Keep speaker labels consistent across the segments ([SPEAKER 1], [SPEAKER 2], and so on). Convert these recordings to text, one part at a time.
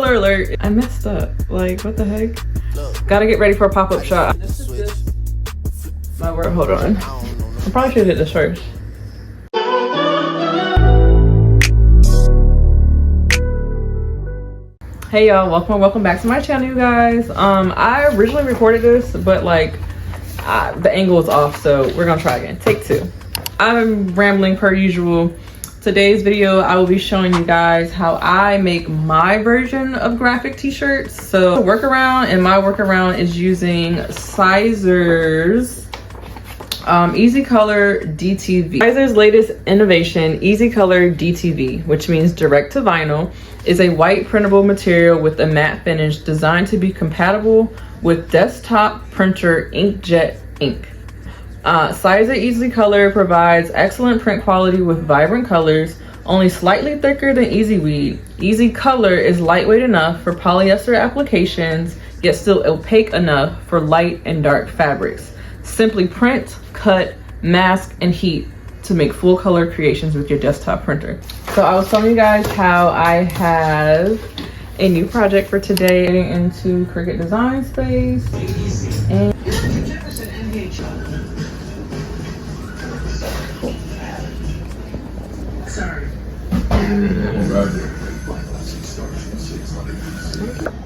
[SPEAKER 1] Spoiler alert, I messed up. Like, what the heck? Gotta get ready for a pop-up shop. This is just my word. Hold on. I probably should hit this first. Hey y'all, welcome back to my channel, you guys. I originally recorded this, but like the angle is off, so we're gonna try again. Take two. I'm rambling per usual. Today's video, I will be showing you guys how I make my version of graphic t-shirts. So the workaround, and my workaround is using Sizer's Easy Color DTV. Sizer's latest innovation, Easy Color DTV, which means direct to vinyl, is a white printable material with a matte finish designed to be compatible with desktop printer inkjet ink. Sizer Easy Color provides excellent print quality with vibrant colors, only slightly thicker than Easy Weed. Easy Color is lightweight enough for polyester applications, yet still opaque enough for light and dark fabrics. Simply print, cut, mask, and heat to make full color creations with your desktop printer. So I was telling you guys how I have a new project for today, getting into Cricut Design Space. And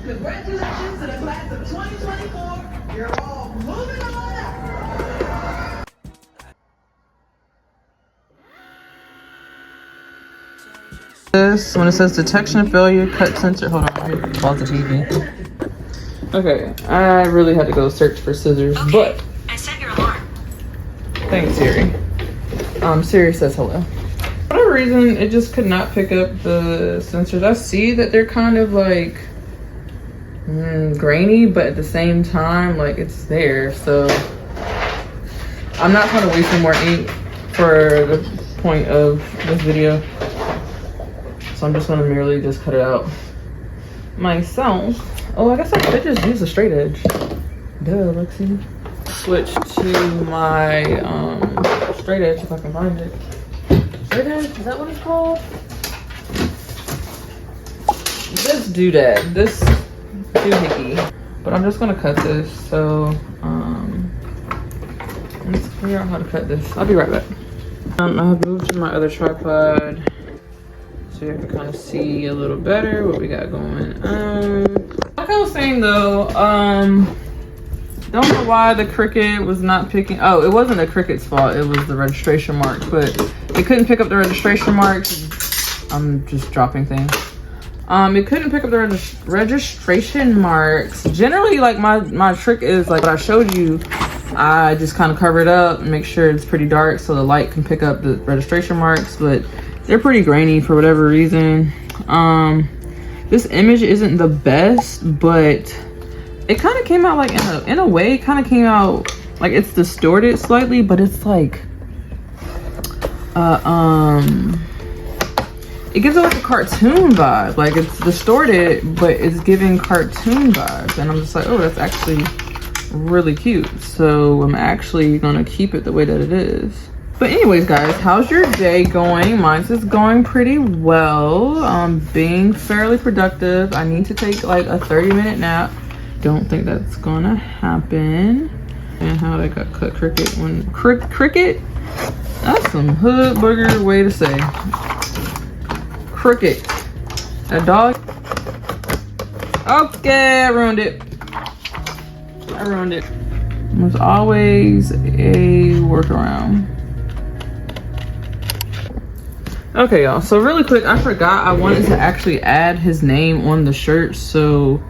[SPEAKER 2] congratulations to the class of 2024. You're all moving on up.
[SPEAKER 1] this, when it says detection failure, cut sensor, hold on, let me pause the TV. Okay, I really had to go search for scissors,
[SPEAKER 3] Okay,
[SPEAKER 1] but
[SPEAKER 3] I set your alarm.
[SPEAKER 1] thanks Siri. Siri says hello. For whatever reason, it just could not pick up the sensors. I see that they're kind of like grainy, but at the same time, like it's there. So I'm not trying to waste any more ink for the point of this video. So I'm just gonna merely just cut it out myself. Oh, I guess I could just use a straight edge. Duh, Lexi. Switch to my straight edge if I can find it. Straight edge, is that what it's called? This doodad, this doohickey. But I'm just gonna cut this. So let's figure out how to cut this. I'll be right back. I have moved to my other tripod so you can kind of see a little better what we got going. Like I was saying though, don't know why the Cricut was not picking. Oh, it wasn't the Cricut's fault, it was the registration marks, but it couldn't pick up the registration marks. I'm just dropping things. It couldn't pick up the registration marks. Generally, like my trick is like what I showed you, I just kind of cover it up and make sure it's pretty dark so the light can pick up the registration marks, but they're pretty grainy for whatever reason. This image isn't the best, but it kind of came out like in a way, it kind of came out like it's distorted slightly, but it's like it gives it like a cartoon vibe. Like it's distorted, but it's giving cartoon vibes, and I'm just like, oh, that's actually really cute. So I'm actually gonna keep it the way that it is. But anyways, guys, how's your day going? Mine's is going pretty well. Being fairly productive. I need to take like a 30-minute nap. Don't think that's gonna happen. And how they got cut Cricut when Cricut? That's some hood booger way to say. Cricket. A dog. Okay, I ruined it. I ruined it. There's always a workaround. Okay, y'all, so really quick, I forgot I wanted to actually add his name on the shirt, so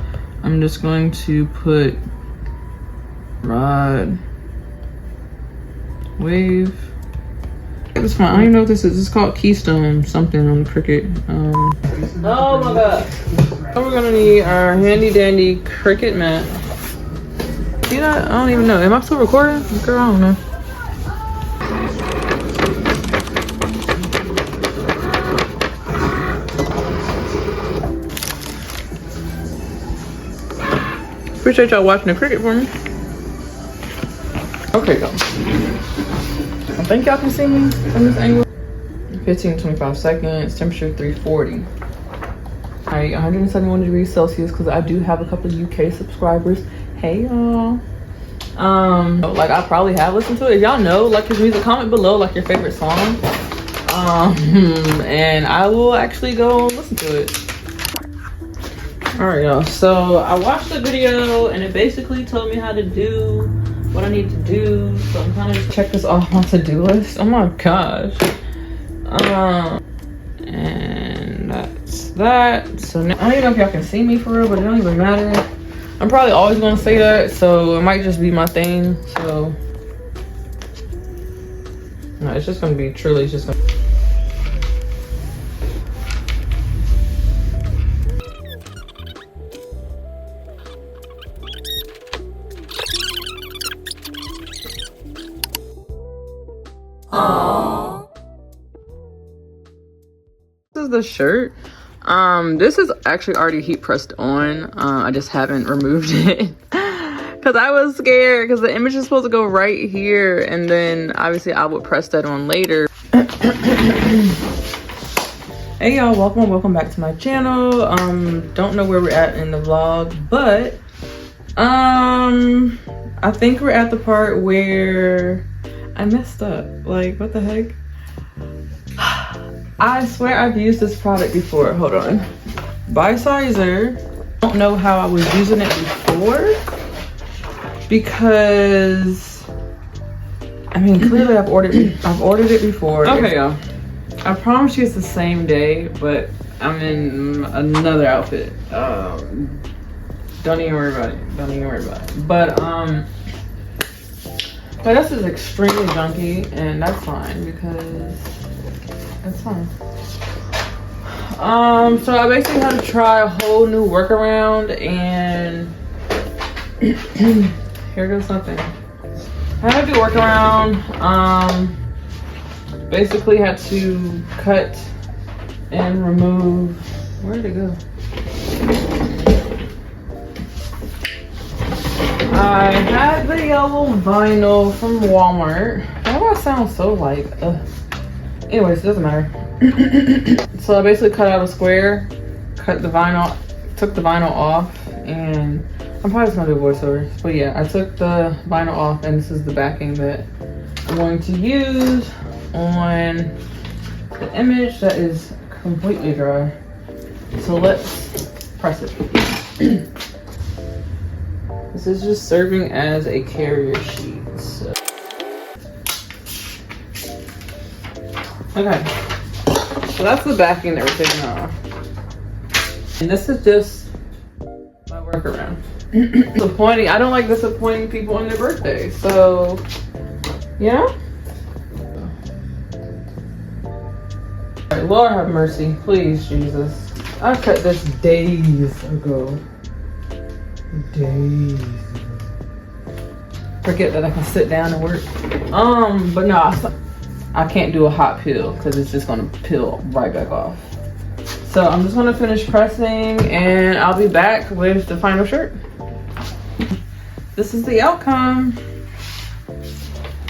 [SPEAKER 1] I'm just going to put Rod Wave. It's fine. I don't even know what this is. It's called Keystone something on the Cricut. Oh my god. So we're gonna need our handy dandy Cricut mat. See that? I don't even know. Am I still recording? Girl, I don't know. Appreciate y'all watching the Cricut for me. Okay, go. I think y'all can see me from this angle. 15 to 25 seconds, temperature 340. Alright, 171 degrees Celsius because I do have a couple of UK subscribers. Hey y'all. Like I probably have listened to it. If y'all know like his music, comment below like your favorite song. And I will actually go listen to it. Alright y'all, so I watched the video and it basically told me how to do what I need to do. So I'm kind of check this off my to-do list. Oh my gosh. And that's that. So now, I don't even know if y'all can see me for real, but it don't even matter. I'm probably always gonna say that, so it might just be my thing. So no, it's just gonna be truly, it's just gonna. This is the shirt. This is actually already heat pressed on. I just haven't removed it because I was scared because the image is supposed to go right here, and then obviously I would press that on later. Hey y'all, welcome back to my channel. Don't know where we're at in the vlog, but I think we're at the part where I messed up. Like, what the heck? I swear I've used this product before. Hold on. By Sizer. Don't know how I was using it before because I mean clearly I've ordered it before. Okay, y'all. I promise you it's the same day, but I'm in another outfit. Don't even worry about it. Don't even worry about it. But this is extremely junky, and that's fine because it's fine. So I basically had to try a whole new workaround, and here goes something. I had to do a workaround. Basically had to cut and remove. Where did it go? I had the yellow vinyl from Walmart. Why do I sound so like anyways, it doesn't matter. So I basically cut out a square, cut the vinyl, took the vinyl off, and I'm probably just gonna do voiceovers. But yeah, I took the vinyl off, and this is the backing that I'm going to use on the image that is completely dry. So let's press it. This is just serving as a carrier sheet. So. Okay, so that's the backing that we're taking off. And this is just my workaround. Disappointing. I don't like disappointing people on their birthday. So, yeah. All right, Lord have mercy. Please, Jesus. I cut this days ago. Days. Forget that I can sit down and work. But no, I can't do a hot peel because it's just gonna peel right back off. So I'm just gonna finish pressing and I'll be back with the final shirt. This is the outcome.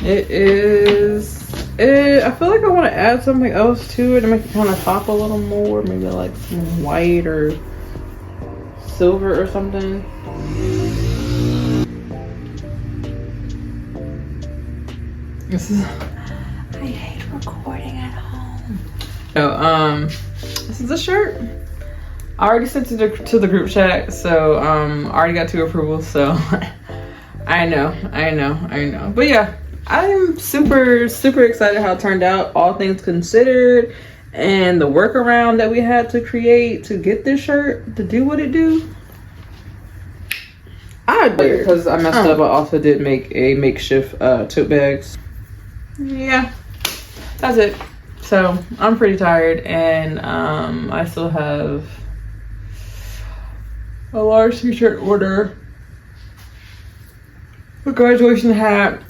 [SPEAKER 1] It is. I feel like I want to add something else to it to make it kind of pop a little more. Maybe like some white or silver or something. This is. I hate recording at home. So this is a shirt. I already sent it to the group chat, so I already got 2 approvals. So I know. But yeah, I'm super excited how it turned out, all things considered, and the workaround that we had to create to get this shirt to do what it do. I did because I messed up. I also did make a makeshift tote bags. Yeah, that's it. So I'm pretty tired, and I still have a large t-shirt order, a graduation hat,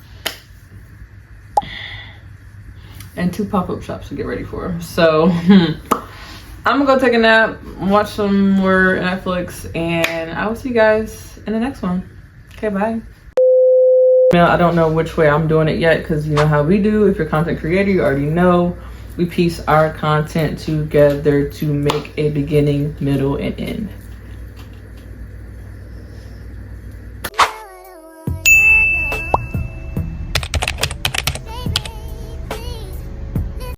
[SPEAKER 1] and 2 pop-up shops to get ready for. So I'm gonna go take a nap, watch some more Netflix, and I will see you guys in the next one. Okay, bye. I don't know which way I'm doing it yet because you know how we do. If you're a content creator, you already know. we piece our content together to make a beginning, middle, and end.